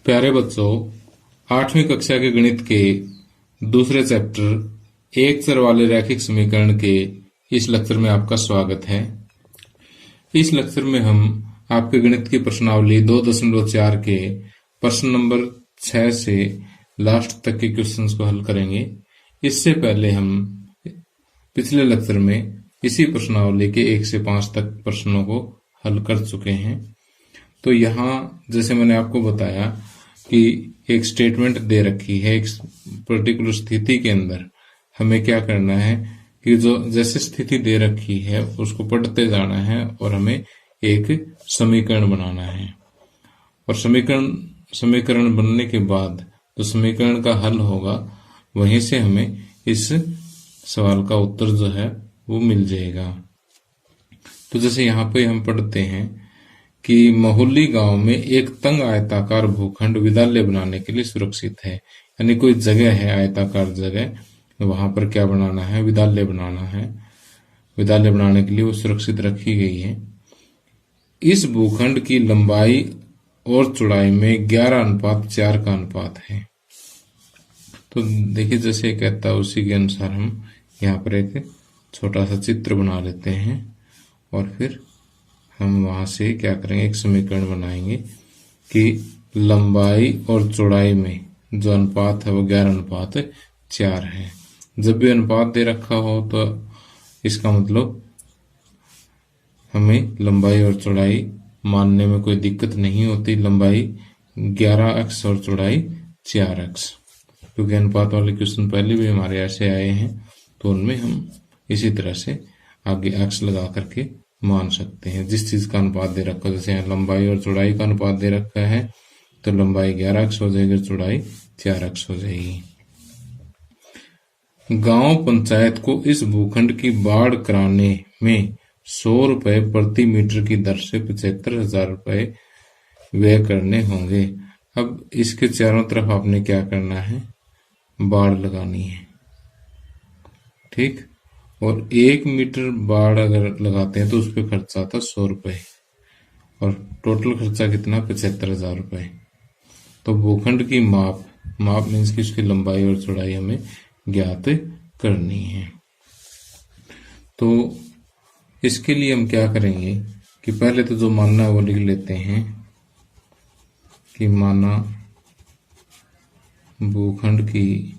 प्यारे बच्चों, 8वीं कक्षा के गणित के दूसरे चैप्टर एक चर वाले रैखिक समीकरण के इस लेक्चर में आपका स्वागत है। इस लेक्चर में हम आपके गणित की प्रश्नावली 2.4 के प्रश्न नंबर 6 से लास्ट तक के क्वेश्चंस को हल करेंगे। इससे पहले हम पिछले लेक्चर में इसी प्रश्नावली के 1 से 5 तक प्रश्नों को हल कर चुके हैं। तो यहाँ जैसे मैंने आपको बताया कि एक स्टेटमेंट दे रखी है, एक पर्टिकुलर स्थिति के अंदर हमें क्या करना है कि जो जैसे स्थिति दे रखी है उसको पढ़ते जाना है और हमें एक समीकरण बनाना है। और समीकरण बनने के बाद जो समीकरण का हल होगा वहीं से हमें इस सवाल का उत्तर जो है वो मिल जाएगा। तो जैसे यहाँ पे हम पढ़ते हैं कि महुली गांव में एक तंग आयताकार भूखंड विद्यालय बनाने के लिए सुरक्षित है। यानी कोई जगह है, आयताकार जगह, वहां पर क्या बनाना है, विद्यालय बनाना है। विद्यालय बनाने के लिए वो सुरक्षित रखी गई है। इस भूखंड की लंबाई और चौड़ाई में 11:4 का अनुपात है। तो देखिए जैसे कहता है उसी के अनुसार हम यहाँ पर एक छोटा सा चित्र बना लेते हैं और फिर हम वहां से क्या करेंगे, एक समीकरण बनाएंगे कि लंबाई और चौड़ाई में जो अनुपात है वो 11:4 है। जब भी अनुपात दे रखा हो तो इसका मतलब हमें लंबाई और चौड़ाई मानने में कोई दिक्कत नहीं होती। लंबाई 11x और चौड़ाई 4x, क्योंकि अनुपात वाले क्वेश्चन पहले भी हमारे ऐसे आए हैं, तो उनमें हम इसी तरह से आगे x लगा करके मान सकते हैं। जिस चीज का अनुपात दे रखा है, जैसे यहाँ लंबाई और चौड़ाई का अनुपात दे रखा है तो लंबाई 11x हो जाएगी, चौड़ाई 4x हो जाएगी। गांव पंचायत को इस भूखंड की बाढ़ कराने में 100 रुपए प्रति मीटर की दर से 75,000 रुपए व्यय करने होंगे। अब इसके चारों तरफ आपने क्या करना है, बाढ़ लगानी है, ठीक। और 1 मीटर बाढ़ अगर लगाते हैं तो उस पर खर्चा आता 100 रुपए और टोटल खर्चा कितना, 75,000 रुपए। तो भूखंड की माप मीन्स की उसकी लंबाई और चौड़ाई हमें ज्ञात करनी है। तो इसके लिए हम क्या करेंगे कि पहले तो जो मानना है वो लिख लेते हैं कि माना भूखंड की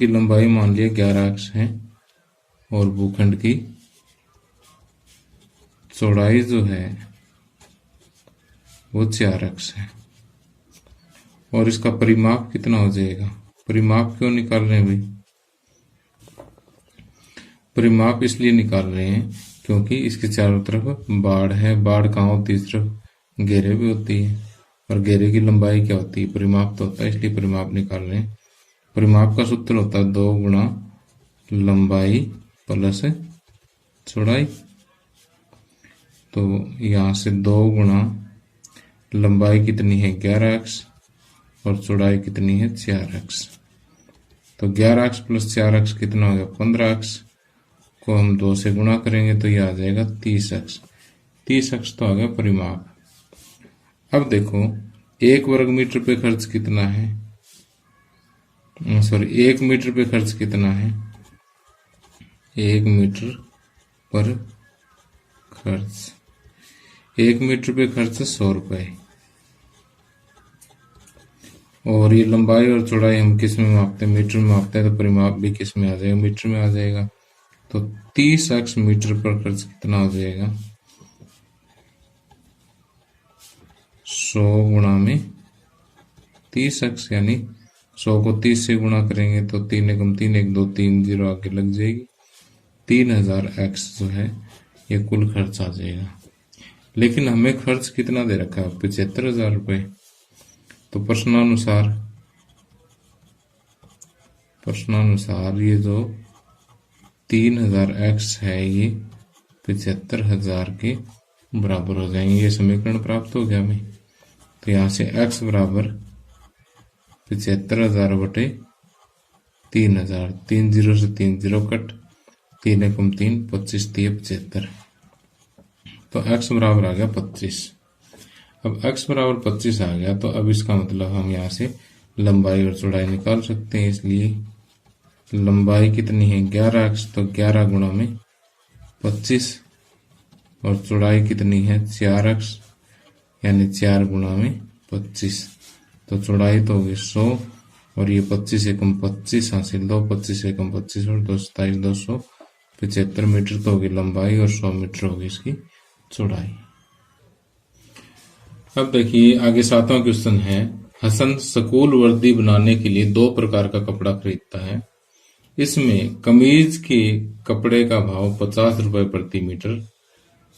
लंबाई मान लिया 11x है और भूखंड की चौड़ाई जो है वो 4x है। और इसका परिमाप कितना हो जाएगा, परिमाप क्यों निकाल रहे हैं भाई, परिमाप इसलिए निकाल रहे हैं क्योंकि इसके चारों तरफ बाढ़ है। बाढ़ कहाँ होती है, इस तरफ घेरे भी होती है, और घेरे की लंबाई क्या होती है, परिमाप तो होता है, इसलिए परिमाप निकाल रहे हैं। परिमाप का सूत्र होता है 2 गुणा लंबाई प्लस चौड़ाई। तो यहां से 2 गुणा लंबाई कितनी है 11x और चौड़ाई कितनी है 4x। तो 11x प्लस 4x कितना हो गया 15x, को हम 2 से गुणा करेंगे तो यह आ जाएगा 30x। 30x तो आ गया परिमाप। अब देखो 1 वर्ग मीटर पे खर्च कितना है, सॉरी 1 मीटर पे खर्च कितना है, 1 मीटर पर खर्च, 1 मीटर पे खर्च 100 रुपए। और ये लंबाई और चौड़ाई हम किस में मापते हैं, मीटर में मापते हैं, तो परिमाप भी किस में आ जाएगा, मीटर में आ जाएगा। तो 30x मीटर पर खर्च कितना हो जाएगा, 100 गुणा में 30x, यानी 100 को 30 से गुणा करेंगे तो 3 एकम 3, 1 2 3 0 आगे लग जाएगी। 3000x जो है ये कुल खर्च आ जाएगा। लेकिन हमें खर्च कितना दे रखा है, 75,000 रुपए। तो प्रश्नानुसार ये जो 3000x है ये 75,000 के बराबर हो जाएंगे। ये समीकरण प्राप्त हो गया हमें। तो यहां से x बराबर 75,000 बटे 3000, 3 0 से 3 0 कट, 3 एकम 3, 25 3 75। तो x बराबर आ गया 25। अब x बराबर 25 आ गया तो अब इसका मतलब हम यहाँ से लंबाई और चौड़ाई निकाल सकते हैं। इसलिए लंबाई कितनी है 11x, तो 11 गुणा में 25, और चौड़ाई कितनी है 4x, यानी 4 गुणा में 25। तो चौड़ाई तो होगी 100, और ये 25 एकम 25 हासिल 2, 25 एकम 25 और 2 27 275 मीटर तो होगी लंबाई, और 100 मीटर होगी इसकी चौड़ाई। अब देखिए आगे 7वां क्वेश्चन है, हसन स्कूल वर्दी बनाने के लिए 2 प्रकार का कपड़ा खरीदता है। इसमें कमीज के कपड़े का भाव 50 रुपए प्रति मीटर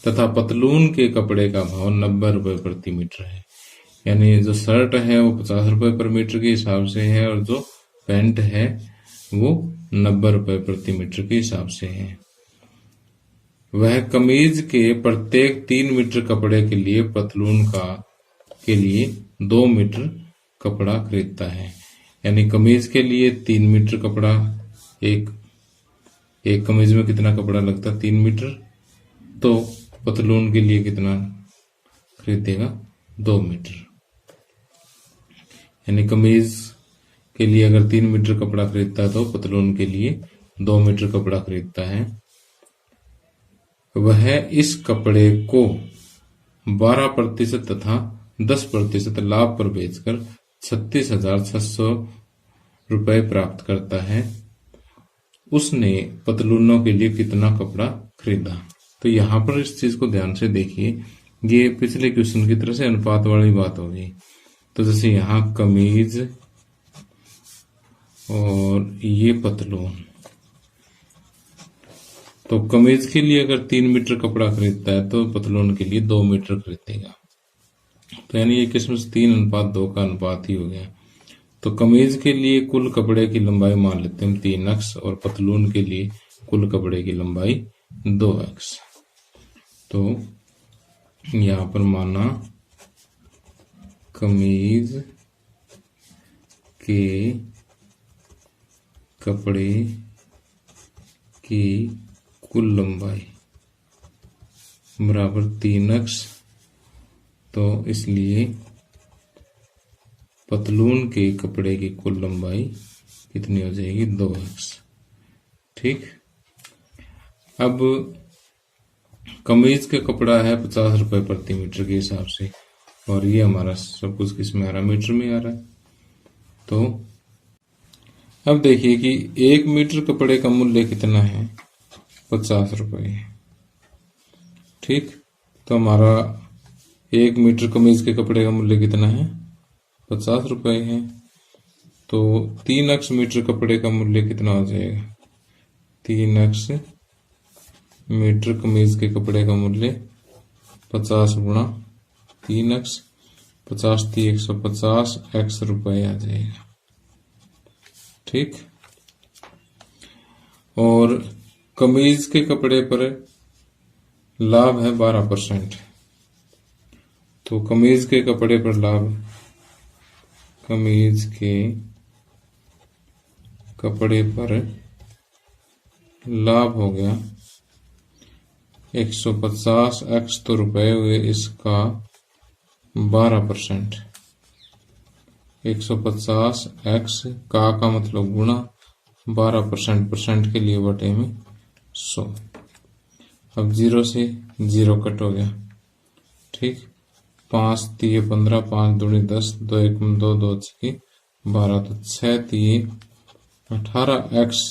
तथा पतलून के कपड़े का भाव 90 रुपए प्रति मीटर है। यानी जो शर्ट है वो 50 रुपए पर मीटर के हिसाब से है, और जो पैंट है वो 90 रुपए प्रति मीटर के हिसाब से है। वह कमीज के प्रत्येक 3 मीटर कपड़े के लिए पतलून के लिए 2 मीटर कपड़ा खरीदता है। यानी कमीज के लिए 3 मीटर कपड़ा, एक कमीज में कितना कपड़ा लगता है 3 मीटर, तो पतलून के लिए कितना खरीदेगा 2 मीटर। यानी कमीज के लिए अगर 3 मीटर कपड़ा खरीदता है तो पतलून के लिए 2 मीटर कपड़ा खरीदता है। वह इस कपड़े को 12% तथा 10% लाभ पर बेचकर 36,600 रुपए प्राप्त करता है। उसने पतलूनों के लिए कितना कपड़ा खरीदा? तो यहाँ पर इस चीज को ध्यान से देखिए, ये पिछले क्वेश्चन की तरह से अनुपात वाली बात होगी। तो जैसे यहाँ कमीज और ये पतलून, तो कमीज के लिए अगर 3 मीटर कपड़ा खरीदता है तो पतलून के लिए 2 मीटर खरीदेगा। तो यानी ये किस्म से 3:2 का अनुपात ही हो गया। तो कमीज के लिए कुल कपड़े की लंबाई मान लेते हैं 3x, और पतलून के लिए कुल कपड़े की लंबाई 2x। तो यहाँ पर माना कमीज के कपड़े की कुल लंबाई बराबर 3x, तो इसलिए पतलून के कपड़े की कुल लंबाई कितनी हो जाएगी 2x। ठीक। अब कमीज का कपड़ा है 50 रुपए प्रति मीटर के हिसाब से, और ये हमारा सब कुछ किस में आ रहा है, मीटर में आ रहा है। तो अब देखिए कि 1 मीटर कपड़े का मूल्य कितना है 50 रुपए है। ठीक। तो हमारा 1 मीटर कमीज के कपड़े का मूल्य कितना है 50 रुपए है। तो 3x मीटर कपड़े का मूल्य कितना हो जाएगा, 3x मीटर कमीज के कपड़े का मूल्य 50 गुणा 3x, 50 थी 150 x रुपए आ जाएगा। ठीक। और कमीज के कपड़े पर लाभ है 12%। तो कमीज के कपड़े पर लाभ, कमीज के कपड़े पर लाभ हो गया 150x, तो रुपए हुए इसका 12%। 150x का मतलब गुणा 12%, परसेंट के लिए बटे में 100। अब 0 से 0 कट हो गया। ठीक। 5 तिये 15, 5 दूनी 10, 2 एकम 2, 2 छके 12, तो 6 तिये 18x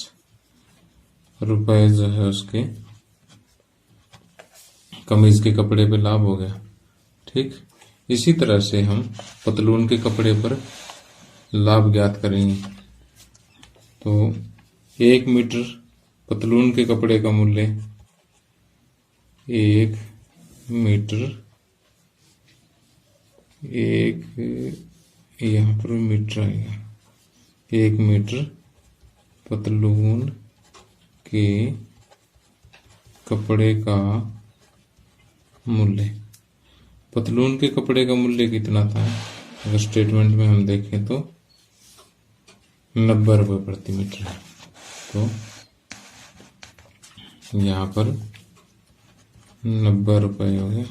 रुपए जो है उसके कमीज के कपड़े पे लाभ हो गया। ठीक। इसी तरह से हम पतलून के कपड़े पर लाभ ज्ञात करेंगे। तो 1 मीटर पतलून के कपड़े का मूल्य 1 मीटर, यहाँ पर मीटर आएगा, 1 मीटर पतलून के कपड़े का मूल्य। पतलून के कपड़े का मूल्य कितना था, अगर स्टेटमेंट में हम देखें तो 90 रुपए प्रति मीटर है। तो यहाँ पर 90 रुपये हो गए।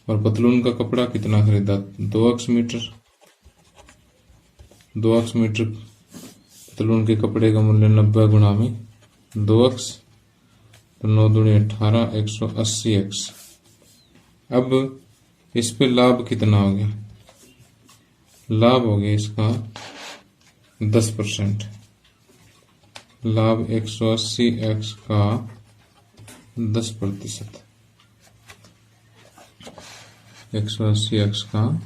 और पतलून का कपड़ा कितना खरीदा? 2x metre. 2x मीटर पतलून के कपड़े का मूल्य 90 गुणा में 2x, तो 9 दूनी 18, 180x। अब इस पे लाभ कितना हो गया? लाभ हो गया इसका 10%। लाभ 180x का 10%। 180x का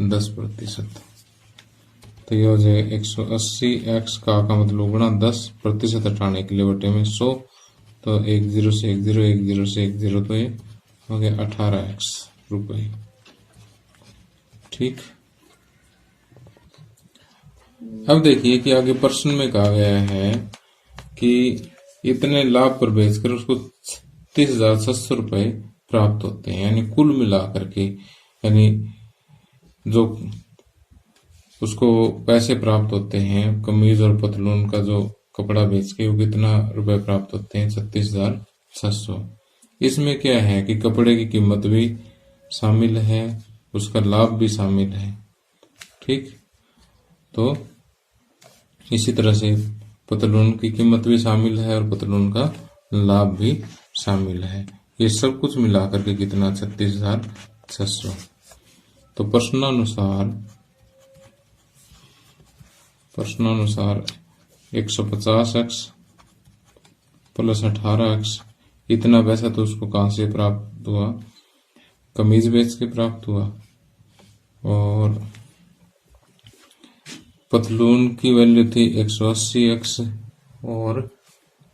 10%, तो ये हो जाएगा 180x का मतलब गुणा 10% हटाने के लिए बटे में 100, तो 1 0 से 1 0, 1 0 से 1 0, तो ये हो गया 18x रुपये। ठीक। अब देखिए कि आगे प्रश्न में कहा गया है कि इतने लाभ पर बेचकर उसको 30,700 रुपये प्राप्त होते हैं, यानी कुल मिलाकर के, यानी जो उसको पैसे प्राप्त होते हैं कमीज और पतलून का जो कपड़ा बेच के, वो कितना रुपए प्राप्त होते हैं? 36,700। इसमें क्या है कि कपड़े की कीमत भी शामिल है, उसका लाभ भी शामिल है। ठीक। तो इसी तरह से पतलून की कीमत भी शामिल है और पतलून का लाभ भी शामिल है। ये सब कुछ मिलाकर के कितना? 36,600। तो प्रश्नानुसार 150x प्लस 18x, इतना पैसा तो उसको कहां से प्राप्त हुआ? कमीज बेच के प्राप्त हुआ। और पतलून की वैल्यू थी 180x और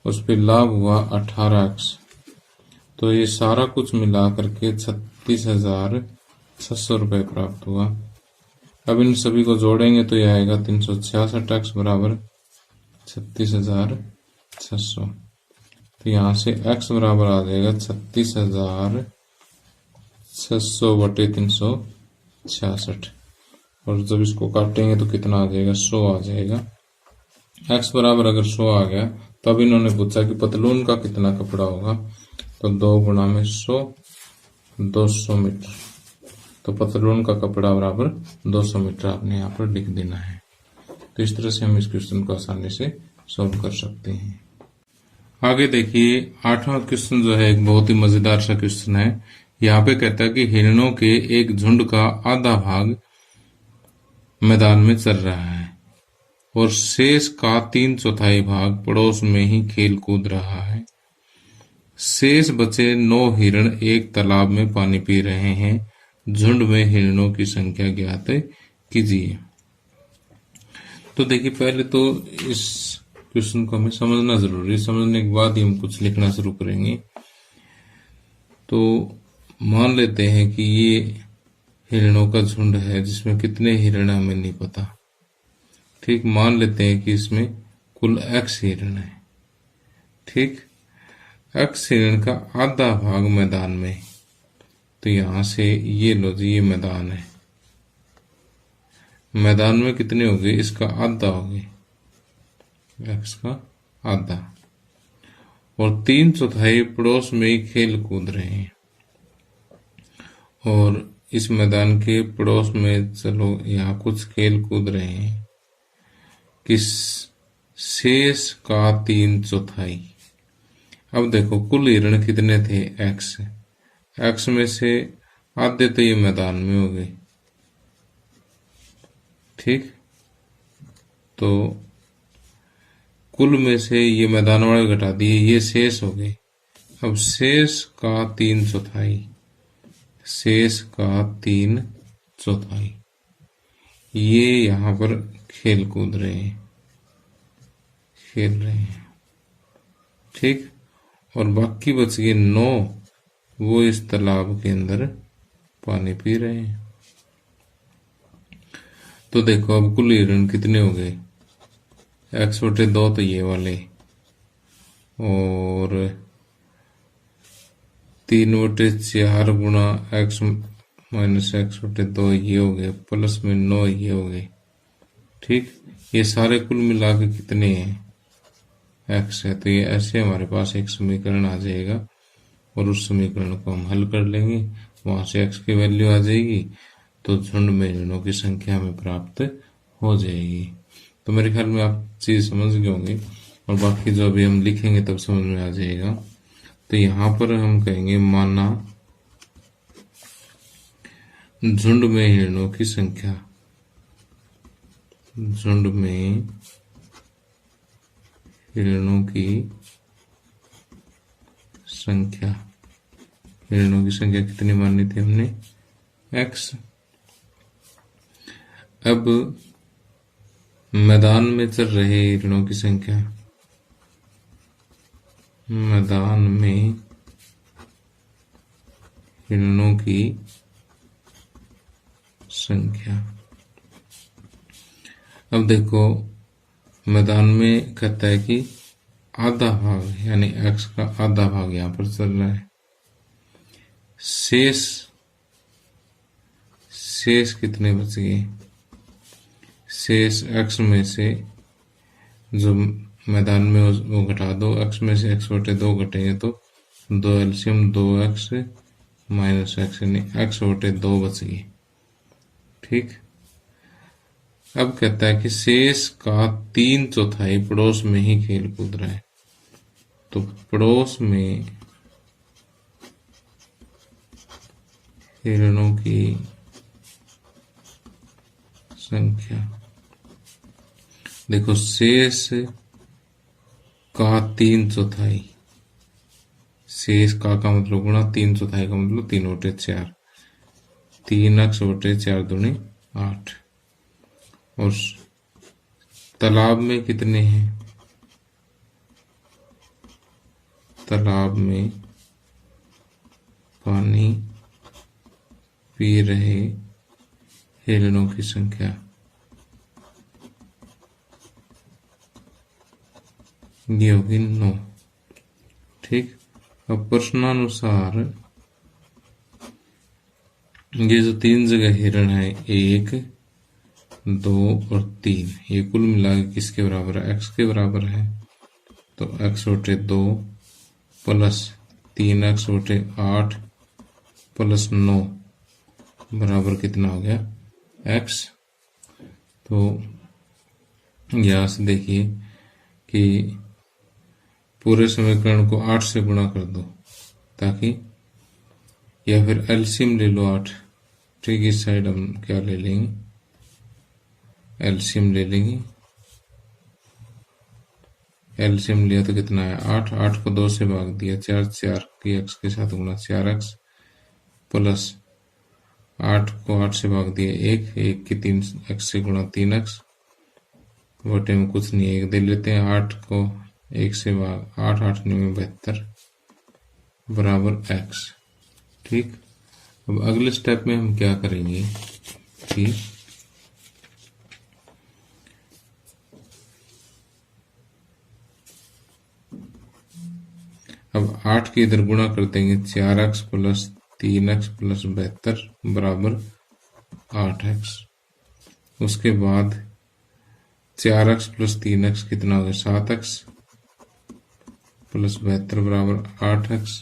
उस पर लाभ हुआ 18x, तो ये सारा कुछ मिला करके 36,600 रुपये प्राप्त हुआ। अब इन सभी को जोड़ेंगे तो यह आएगा 366x बराबर 36,600। तो यहाँ से x बराबर आ जाएगा 36,600 बटे 366, और जब इसको काटेंगे तो कितना आ जाएगा? 100 आ जाएगा। x बराबर अगर 100 आ गया, तब इन्होंने पूछा कि पतलून का कितना कपड़ा होगा, तो 2 गुणा में 100, 200 मीटर। तो पतलून का कपड़ा बराबर 200 मीटर आपने यहाँ पर लिख देना है। तो इस तरह से हम इस क्वेश्चन को आसानी से सॉल्व कर सकते हैं। आगे देखिए 8वां क्वेश्चन जो है एक बहुत ही मजेदार सा क्वेश्चन है। यहाँ पे कहता है कि हिरणों के एक झुंड का आधा भाग मैदान में चल रहा है और शेष का 3/4 भाग पड़ोस में ही खेल कूद रहा है। शेष बचे 9 हिरण एक तालाब में पानी पी रहे हैं। झुंड में हिरणों की संख्या ज्ञात कीजिए। तो देखिए पहले तो इस क्वेश्चन को हमें समझना जरूरी है, समझने के बाद ही हम कुछ लिखना शुरू करेंगे। तो मान लेते हैं कि ये हिरणों का झुंड है जिसमें कितने हिरण हमें नहीं पता। ठीक। मान लेते हैं कि इसमें कुल x हिरण है। ठीक। x हिरण का आधा भाग मैदान में, तो यहां से ये लो जी, ये मैदान है। मैदान में कितने हो गए? इसका आधा हो गए, x का आधा, और 3/4 पड़ोस में ही खेल कूद रहे हैं। और इस मैदान के पड़ोस में चलो यहाँ कुछ खेल कूद रहे हैं, किस शेष का 3/4। अब देखो कुल हिरण कितने थे? x में से आधे तो ये मैदान में हो गए। ठीक। तो कुल में से ये मैदान वाले घटा दिए, ये शेष हो गए। अब शेष का 3/4, शेष का 3/4 ये यहाँ पर खेल कूद रहे हैं, खेल रहे हैं। ठीक। और बाकी बच गए 9, वो इस तालाब के अंदर पानी पी रहे हैं। तो देखो अब कुल हिरण कितने हो गए? x बटे 2 तो ये वाले, और 3/4 गुणा x माइनस x बटे 2 ये हो गए, प्लस में 9 ये हो गए। ठीक। ये सारे कुल मिला के कितने हैं? x है, तो ये ऐसे हमारे पास एक समीकरण आ जाएगा और उस समीकरण को हम हल कर लेंगे, वहां से x की वैल्यू आ जाएगी, तो झुंड में हिरणों की संख्या हमें प्राप्त हो जाएगी। तो मेरे ख्याल में आप चीज समझ गए होंगे, और बाकी जो अभी हम लिखेंगे तब समझ में आ जाएगा। तो यहाँ पर हम कहेंगे माना झुंड में हिरणों की संख्या, झुंड में हिरणों की संख्या, हिरणों की संख्या कितनी मानी थी हमने, x। अब मैदान में चल रहे हिरणों की संख्या, मैदान में हिरणों की संख्या। अब देखो मैदान में कहता है कि आधा भाग, यानी x का आधा भाग यहां पर चल रहा है। शेष कितने बच गए, शेष x में से जो मैदान में वो घटा दो, x में से x/2 घटेंगे तो 2 एलसीएम 2x माइनस x, यानी x/2 बच गए। ठीक। अब कहता है कि शेष का 3/4 पड़ोस में ही खेल कूद रहा है। तो पड़ोस में हिरणों की संख्या, देखो शेष का 3/4, शेष का मतलब गुणा 3/4 का मतलब 3/4, 3x/4 दूनी 8। और तालाब में कितने हैं, तालाब में पानी पी रहे हिरणों की संख्या, ये होगी 9। ठीक। अब प्रश्नानुसार ये जो 3 जगह हिरण है, 1 2 और 3, ये कुल मिला के किसके बराबर है, x के बराबर है। तो x/2 प्लस 3x/8 प्लस 9 बराबर कितना हो गया, x। तो यहां से देखिए कि पूरे समीकरण को 8 से गुणा कर दो, ताकि, या फिर एलसीएम ले लो 8। ठीक। इस साइड हम क्या ले लेंगे, एलसीएम ले लेंगे। एलसीएम लिया तो कितना है 8, 8 को 2 से भाग दिया, 4, 4 की x के साथ गुणा 4x प्लस 8 को 8 से भाग दिया 1, 1 की 3x से गुणा 3x, बटे में कुछ नहीं, 1 दे लेते हैं। 8 को 1 से भाग 8, 8 9 72 बराबर x। ठीक। अब अगले स्टेप में हम क्या करेंगे कि अब 8 के इधर गुणा कर देंगे, 4x प्लस 3x प्लस 72 बराबर 8x। उसके बाद 4x प्लस 3x कितना हो गया, 7x प्लस 72 बराबर 8x।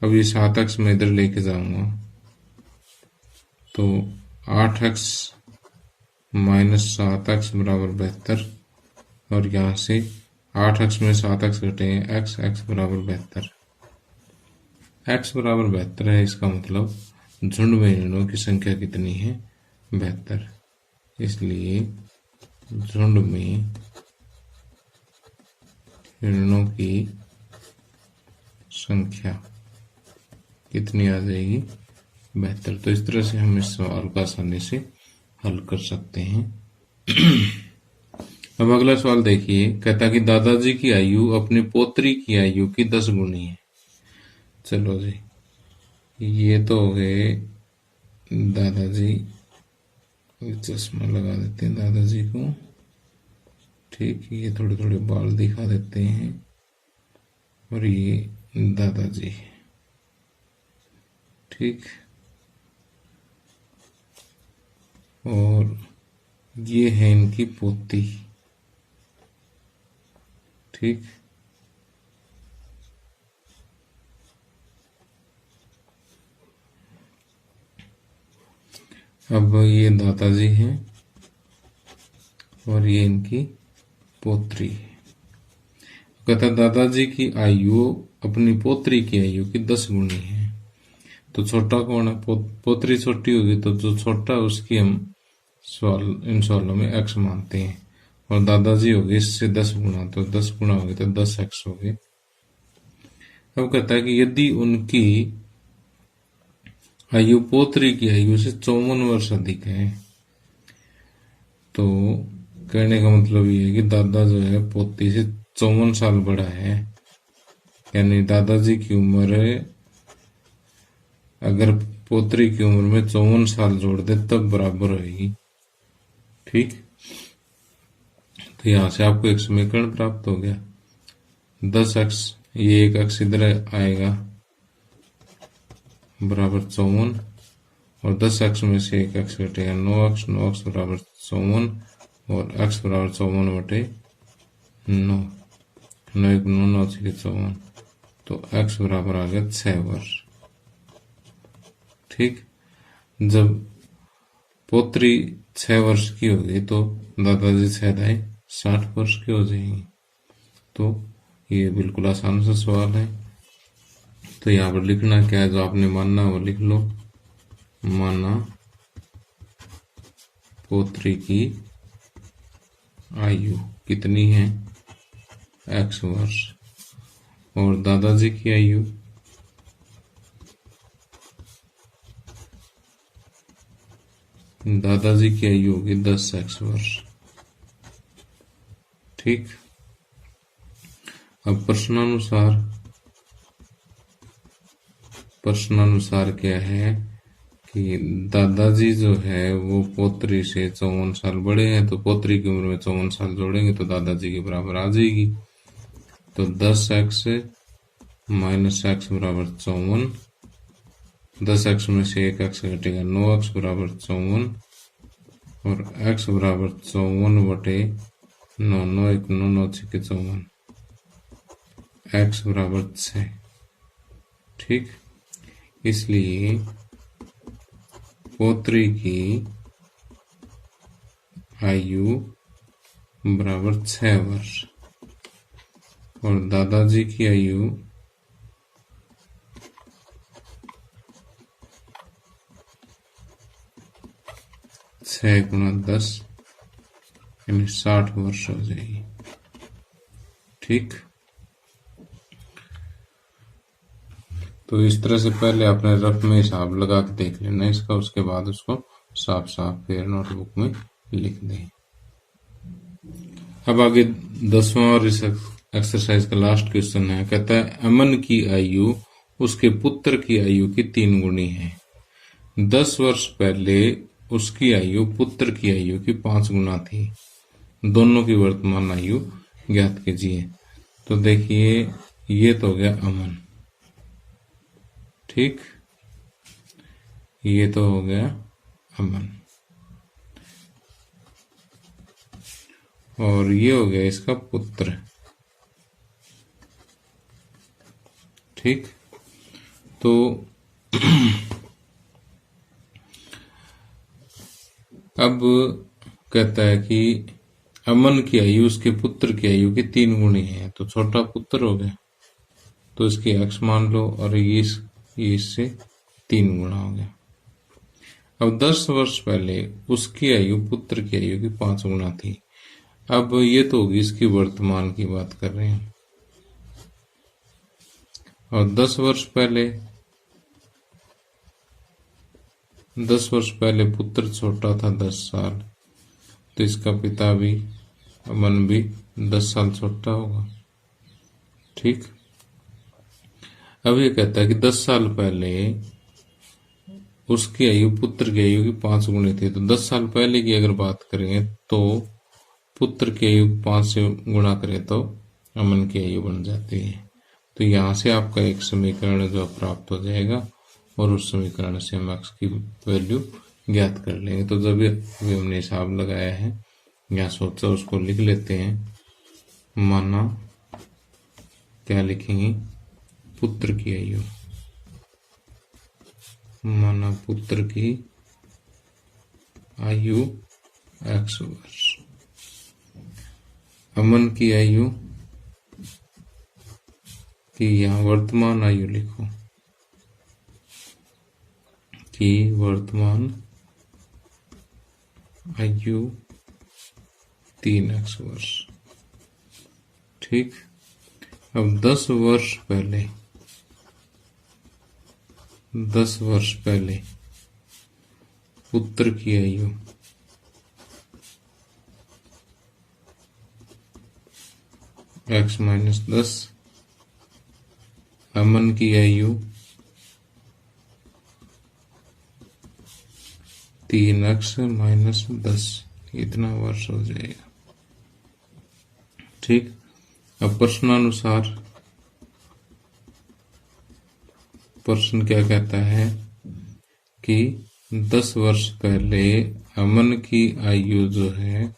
अब ये 7x मैं इधर लेके जाऊंगा, तो 8x माइनस 7x बराबर 72, और यहां से 8x में 7x घटेंगे, x बराबर 72, x बराबर 72 है। इसका मतलब झुंड में हिरणों की संख्या कितनी है, 72। इसलिए झुंड में हिरणों की संख्या कितनी आ जाएगी, 72। तो इस तरह से हम इस सवाल को आसानी से हल कर सकते हैं। अब अगला सवाल देखिए, कहता कि दादाजी की आयु अपनी पोत्री की आयु की 10 गुनी है। चलो जी, ये तो हो गए दादाजी, चश्मा लगा देते हैं दादाजी को। ठीक। ये थोड़े थोड़े बाल दिखा देते हैं, और ये दादाजी। ठीक। और ये है इनकी पोती। ठीक। अब ये दादाजी हैं और ये इनकी पोत्री है। कहता दादाजी की आयु अपनी पोत्री की आयु की 10 गुनी है। तो छोटा कौन है? पोत्री छोटी होगी तो जो छोटा है उसकी हम इन सवालों में x मानते हैं, और दादाजी होगी इससे 10 गुना, तो 10 गुना होगी तो 10x हो गए। अब कहता है कि यदि उनकी आयु पोत्री की आयु से 54 वर्ष अधिक है, तो कहने का मतलब ये है कि दादा जो है पोती से 54 साल बड़ा है, यानी दादाजी की उम्र अगर पोत्री की उम्र में 54 साल जोड़ दे तब बराबर होगी। ठीक, तो यहां से आपको एक समीकरण प्राप्त हो गया। 10x, ये एक x इधर आएगा बराबर 54, और 10x में से एक x घटेगा 9x, 9x बराबर 54, और x बराबर 54/9, 9 1 9 9 6 54, तो x बराबर आ गया 6 वर्ष। ठीक, जब पोत्री 6 वर्ष की होगी तो दादाजी 60 वर्ष के हो जाएंगे। तो ये बिल्कुल आसान सा सवाल है। तो यहाँ पर लिखना क्या है, जो आपने मानना वो लिख लो। माना पोत्री की आयु कितनी है? x वर्ष, और दादाजी की आयु होगी 10x वर्ष। ठीक, अब प्रश्नानुसार क्या है कि दादाजी जो है वो पोत्री से 54 साल बड़े हैं, तो पोत्री की उम्र में 54 साल जोड़ेंगे तो दादाजी के बराबर आ जाएगी। तो 10x माइनस x बराबर 54, 10x में से एक x घटेगा 9x बराबर 54, और x बराबर 54/9, 9 1 9 9 6 54, x बराबर 6। ठीक, इसलिए पोत्री की आयु बराबर 6 वर्ष, और दादाजी की आयु 6 गुना 10 यानी 60 वर्ष हो जाएगी। ठीक, तो इस तरह से पहले अपने रफ में हिसाब लगा के देख लेना इसका, उसके बाद उसको साफ साफ फिर नोटबुक में लिख दें। अब आगे 10वां और इस एक्सरसाइज का लास्ट क्वेश्चन है। कहता है अमन की आयु उसके पुत्र की आयु की 3 गुनी है। 10 वर्ष पहले उसकी आयु पुत्र की आयु की 5 गुना थी। दोनों की वर्तमान आयु ज्ञात कीजिए। तो देखिए ये तो हो गया अमन। ठीक, ये तो हो गया अमन, और ये हो गया इसका पुत्र। ठीक, तो अब कहता है कि अमन की आयु उसके पुत्र की आयु की 3 गुनी है। तो छोटा पुत्र हो गया तो इसकी x मान लो, और ये इससे 3 गुना हो गया। अब 10 वर्ष पहले उसकी आयु पुत्र की आयु की 5 गुना थी। अब ये तो होगी इसकी वर्तमान की बात कर रहे हैं, और 10 वर्ष पहले पुत्र छोटा था 10 साल, तो इसका पिता भी अमन भी 10 साल छोटा होगा। ठीक, अब ये कहता है कि 10 साल पहले उसकी आयु पुत्र की आयु की 5 गुनी थी। तो 10 साल पहले की अगर बात करें तो पुत्र की आयु 5 से गुणा करें तो अमन की आयु बन जाती है। तो यहां से आपका एक समीकरण जो प्राप्त हो जाएगा, और उस समीकरण से हम x की वैल्यू ज्ञात कर लेंगे। तो जब अभी हमने हिसाब लगाया है या सोचा उसको लिख लेते हैं। माना क्या लिखेंगे? पुत्र की आयु। माना पुत्र की आयु x वर्ष। अमन की आयु की यहाँ वर्तमान आयु लिखो कि वर्तमान आयु 3x वर्ष। ठीक। अब 10 वर्ष पहले पुत्र की आयु x-10, अमन की आयु 3x-10, इतना वर्ष हो जाएगा। ठीक। अब प्रश्नानुसार प्रश्न क्या कहता है कि 10 वर्ष पहले अमन की आयु जो है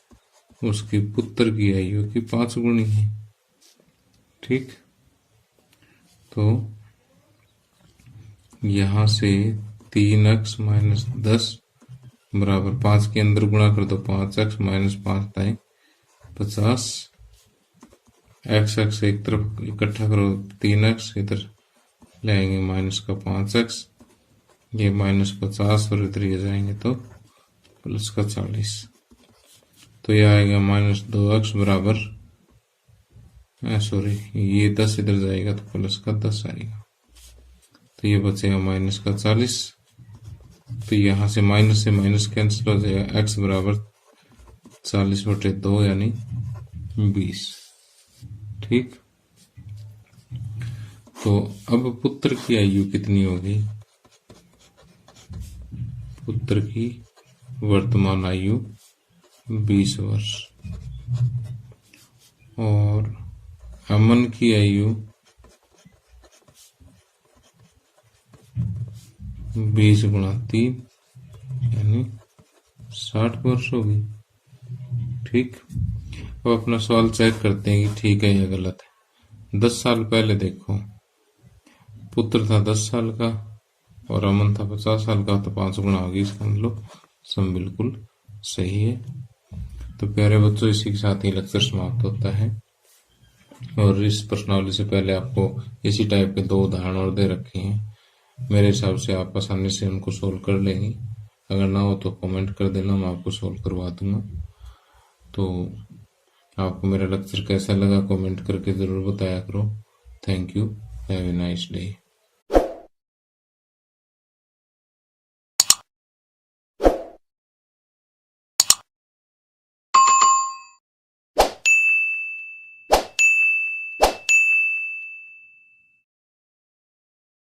उसकी पुत्र की आयु की 5 गुनी है। ठीक। तो यहां से 3x-10 बराबर 5 के अंदर गुणा कर दो, 5x - 5 दाएं 50, x एक तरफ इकट्ठा करो 3x, इधर ले आएंगे माइनस का 5x, ये -50 और इधर ये जाएंगे तो प्लस का 40, तो ये आएगा -2x बराबर सॉरी ये 10 इधर जाएगा तो प्लस का 10 आएगा, तो ये बचेगा -40। तो यहां से माइनस कैंसिल हो जाएगा, x बराबर 40/2 यानी 20। ठीक। तो अब पुत्र की आयु कितनी होगी? पुत्र की वर्तमान आयु 20 वर्ष और अमन की आयु 20 × 3 यानी 60 वर्ष होगी। ठीक। अब अपना सवाल चेक करते हैं कि ठीक है या गलत है। 10 साल पहले देखो, पुत्र था 10 साल का और अमन था 50 साल का, तो 5 गुना होगी, इसका मतलब सम बिल्कुल सही है। तो प्यारे बच्चों, इसी के साथ ही लेक्चर समाप्त होता है। और इस प्रश्नावली से पहले आपको इसी टाइप के 2 उदाहरण और दे रखे हैं, मेरे हिसाब से आप आसानी से उनको सोल्व कर लेंगे। अगर ना हो तो कमेंट कर देना, मैं आपको सोल्व करवा दूंगा। तो आपको मेरा लेक्चर कैसा लगा कमेंट करके जरूर बताया करो। Thank you. Have a nice day.